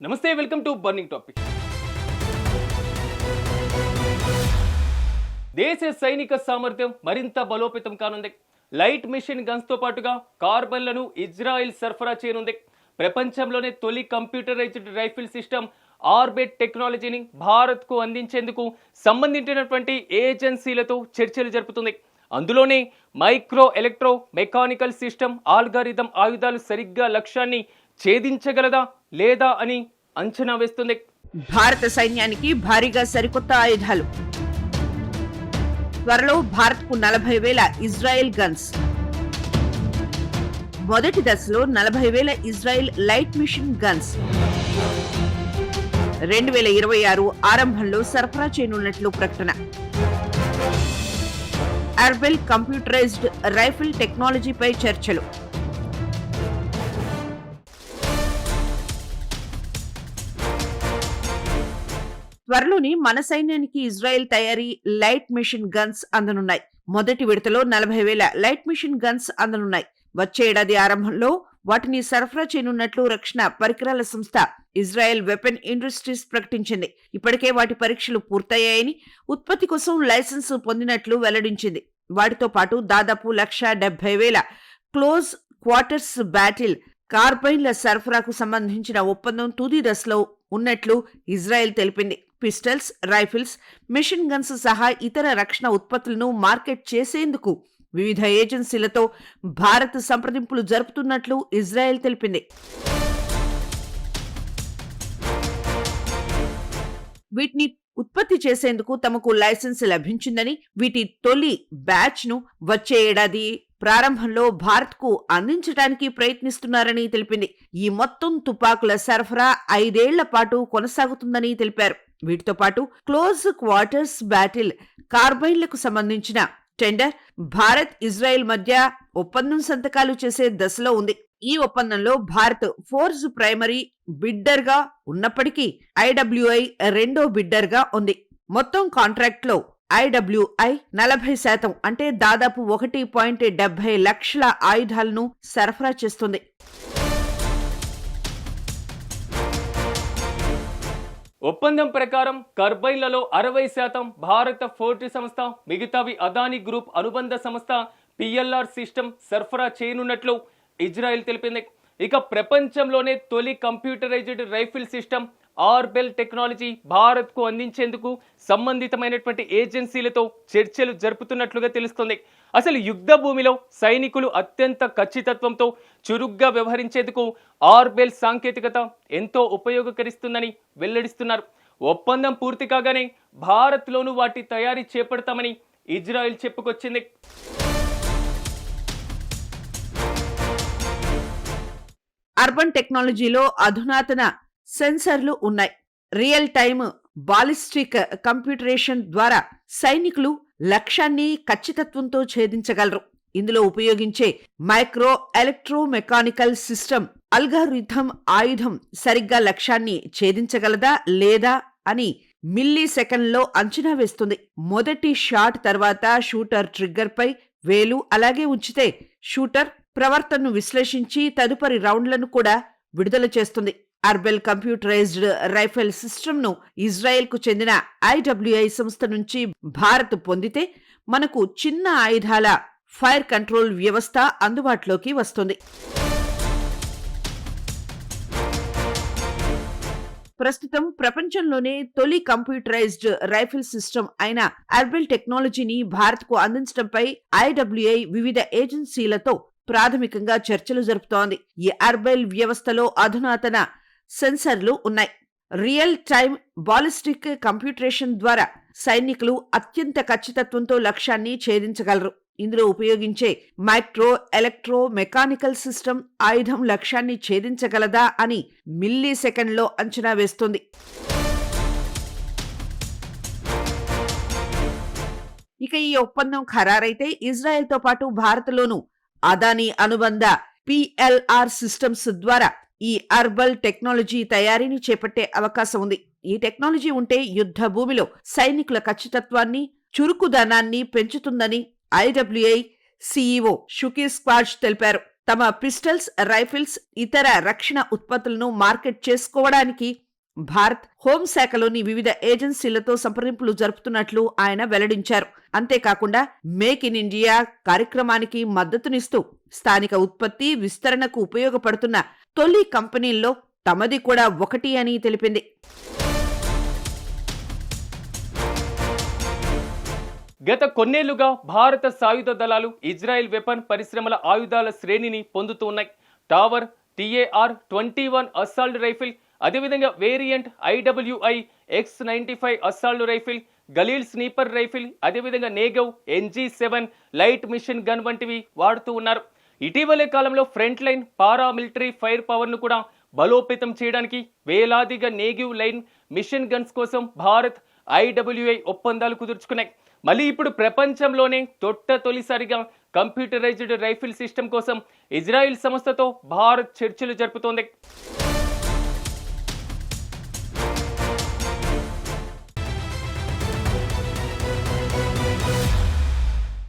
నమస్తే, welcome to burning topic. దేశ సైనిక సామర్థ్యం మరింత బలోపేతం కానుంది. లైట్ మిషన్ గన్స్ తో పాటుగా కార్బన్లను ఇజ్రాయెల్ సరఫరా చేయనుంది. ప్రపంచంలోనే తొలి కంప్యూటరైజ్డ్ రైఫిల్ సిస్టమ్ ఆర్బిట్ టెక్నాలజీని భారత్ కు అందించేందుకు సంబంధించినటువంటి ఏజెన్సీలతో చర్చలు జరుపుతుంది. అందులోనే micro electro mechanical system algorithm ఆయుధాలు సరిగ్గా లక్ష్యాన్ని ఛేదించగలదా లేదా అని అంచనా వేస్తుంది. భారత సైన్యానికి భారీగా సరికొత్త ఆయుధాలు. త్వరలో భారత్ కు 40,000 ఇజ్రాయెల్ గన్స్. మొదటి దశలో 40,000 ఇజ్రాయెల్ లైట్ మిషన్ గన్స్ 2026 ఆరంభంలో సరఫరా చేయనున్నట్లు ప్రకటన. ఆర్బెల్ కంప్యూటరైజ్డ్ రైఫిల్ టెక్నాలజీపై చర్చలు. త్వరలోని మన సైన్యానికి ఇజ్రాయెల్ తయారీ లైట్ మిషన్ గన్స్ అందనున్నాయి. మొదటి విడతలో 40,000 లైట్ మిషన్ గన్స్ అందనున్నాయి. వచ్చే ఏడాది ఆరంభంలో వాటిని సరఫరా చేయనున్నట్లు రక్షణ పరికరాల సంస్థ ఇజ్రాయెల్ వెపన్ ఇండస్ట్రీస్ ప్రకటించింది. ఇప్పటికే వాటి పరీక్షలు పూర్తయ్యాయని, ఉత్పత్తి కోసం లైసెన్స్ పొందినట్లు వెల్లడించింది. వాటితో పాటు దాదాపు 170,000 క్లోజ్ క్వార్టర్స్ బ్యాటిల్ కార్బైన్ల సరఫరాకు సంబంధించిన ఒప్పందం తుది దశలో ఉన్నట్లు ఇజ్రాయెల్ తెలిపింది. పిస్టల్స్, రైఫిల్స్, మిషన్ గన్స్ సహా ఇతర రక్షణ ఉత్పత్తులను మార్కెట్ చేసేందుకు వివిధ ఏజెన్సీలతో భారత్ సంప్రదింపులు జరుపుతున్నట్లు ఇజ్రాయెల్ తెలిపింది. వీటిని ఉత్పత్తి చేసేందుకు తమకు లైసెన్స్ లభించిందని, వీటి తొలి బ్యాచ్ ను వచ్చే ఏడాది ప్రారంభంలో భారత్ కు అందించడానికి ప్రయత్నిస్తున్నారని తెలిపింది. ఈ మొత్తం తుపాకుల సరఫరా 5 ఏళ్ల పాటు కొనసాగుతుందని తెలిపారు. వీటితో పాటు క్లోజ్ క్వార్టర్స్ బ్యాటిల్ కార్బైన్లకు సంబంధించిన టెండర్ భారత్, ఇజ్రాయెల్ మధ్య ఒప్పందం సంతకాలు చేసే దశలో ఉంది. ఈ ఒప్పందంలో భారత్ ఫోర్స్ ప్రైమరీ బిడ్డర్ గా ఉన్నప్పటికీ ఐడబ్ల్యూఐ రెండో బిడ్డర్ గా ఉంది. మొత్తం కాంట్రాక్ట్ లో ఐడబ్ల్యూఐ 40% అంటే దాదాపు 1.70 లక్షల ఆయుధాలను సరఫరా చేస్తుంది. ఒప్పందం ప్రకారం కర్బైన్లలో 60% భారత ఫోర్ట్ సంస్థ, మిగతావి అదానీ గ్రూప్ అనుబంధ సంస్థ పిఎల్ఆర్ సిస్టమ్ సరఫరా చేయనున్నట్లు ఇజ్రాయెల్ తెలిపింది. ఇక ప్రపంచంలోనే తొలి computerised rifle system Arbel technology Bharat కు అందించేందుకు సంబంధితమైనటువంటి ఏజెన్సీలతో చర్చలు జరుపుతున్నట్లుగా తెలుస్తుంది. అసలు యుద్ధ భూమిలో సైనికులు అత్యంత ఖచ్చితత్వంతో చురుగ్గా వ్యవహరించేందుకు ఆర్బెల్ సాంకేతికత ఎంతో ఉపయోగకరిస్తుందని వెల్లడిస్తున్నారు. ఒప్పందం పూర్తి కాగానే భారత్లోనూ వాటి తయారీ చేపడతామని ఇజ్రాయెల్ చెప్పుకొచ్చింది. అర్బన్ టెక్నాలజీలో అధునాతన సెన్సర్లు ఉన్నాయి. రియల్ టైమ్ బాలిస్టిక్ కంప్యూటరేషన్ ద్వారా సైనికులు లక్ష్యాన్ని ఖచ్చితత్వంతో ఛేదించగలరు. ఇందులో ఉపయోగించే micro electro mechanical system algorithm ఆయుధం సరిగ్గా లక్ష్యాన్ని ఛేదించగలదా లేదా అని మిల్లీ సెకండ్లో అంచనా వేస్తుంది. మొదటి షాట్ తర్వాత షూటర్ ట్రిగ్గర్ పై వేలు అలాగే ఉంచితే షూటర్ ప్రవర్తనను విశ్లేషించి తదుపరి రౌండ్లను కూడా విడుదల చేస్తుంది. ఆర్బెల్ కంప్యూటరైజ్డ్ రైఫిల్ సిస్టమ్ ను ఇజ్రాయెల్ కు చెందిన ఐడబ్ల్యూఐ సంస్థ నుంచి భారత్ పొందితే మనకు చిన్న ఆయుధాల ఫైర్ కంట్రోల్ వ్యవస్థ అందుబాటులోకి వస్తుంది. ప్రస్తుతం ప్రపంచంలోనే తొలి కంప్యూటరైజ్డ్ రైఫిల్ సిస్టమ్ అయిన ఆర్బెల్ టెక్నాలజీని భారత్ కు అందించడంపై ఐడబ్ల్యూఐ వివిధ ఏజెన్సీలతో ప్రాథమికంగా చర్చలు జరుపుతోంది. ఈ ఆర్బెల్ వ్యవస్థలో అధునాతన సెన్సర్లు ఉన్నాయి. రియల్ టైమ్ బాలిస్టిక్ కంప్యూటరేషన్ ద్వారా సైనికులు అత్యంత ఖచ్చితత్వంతో లక్ష్యాన్ని ఛేదించగలరు. ఇందులో ఉపయోగించే మైక్రో ఎలక్ట్రో మెకానికల్ సిస్టమ్ ఆయుధం లక్ష్యాన్ని ఛేదించగలదా అని మిల్లీ సెకండ్లో అంచనా వేస్తుంది. ఇక ఈ ఒప్పందం ఖరారైతే ఇజ్రాయెల్తో పాటు భారత్లోనూ అదానీ అనుబంధ పిఎల్ఆర్ సిస్టమ్స్ ద్వారా ఈ ఆర్బెల్ టెక్నాలజీ తయారీని చేపట్టే అవకాశం ఉంది. ఈ టెక్నాలజీ ఉంటే యుద్ధ భూమిలో సైనికుల ఖచ్చితత్వాన్ని, చురుకుదనాన్ని పెంచుతుందని ఐడబ్ల్యూఐ సిఇఓ షుకీర్ స్క్వాష్ తెలిపారు. తమ పిస్టల్స్, రైఫిల్స్, ఇతర రక్షణ ఉత్పత్తులను మార్కెట్ చేసుకోవడానికి భారత్ హోంశాఖలోని వివిధ ఏజెన్సీలతో సంప్రదింపులు జరుపుతున్నట్లు ఆయన వెల్లడించారు. అంతేకాకుండా మేక్ ఇన్ ఇండియా కార్యక్రమానికి మద్దతునిస్తూ స్థానిక ఉత్పత్తి విస్తరణకు ఉపయోగపడుతున్న తొలి కంపెనీల్లో తమది కూడా ఒకటి అని తెలిపింది. గత కొన్నేళ్లుగా భారత సాయుధ దళాలు ఇజ్రాయెల్ వెపన్ పరిశ్రమల ఆయుధాల శ్రేణిని పొందుతూ ఉన్నాయి. టావర్, TAR-21 అస్సాల్ట్ రైఫిల్, అదేవిధంగా variant IWI X-95 assault rifle, Galil sniper rifle, అదేవిధంగా Negev NG-7 light machine gun వంటివి వాడుతూ ఉన్నారు. ఇటీవలే కాలంలో front line paramilitary fire power ను కూడా బలోపేతం చేయడానికి వేలాదిగా నేగివ్ లైన్ మిషన్ గన్స్ కోసం భారత్, IWI ఒప్పందాలు కుదుర్చుకున్నాయి. మళ్ళీ ఇప్పుడు ప్రపంచంలోనే తొలిసారిగా కంప్యూటరైజ్డ్ రైఫిల్ సిస్టమ్ కోసం ఇజ్రాయిల్ సంస్థతో భారత్ చర్చలు జరుపుతోంది.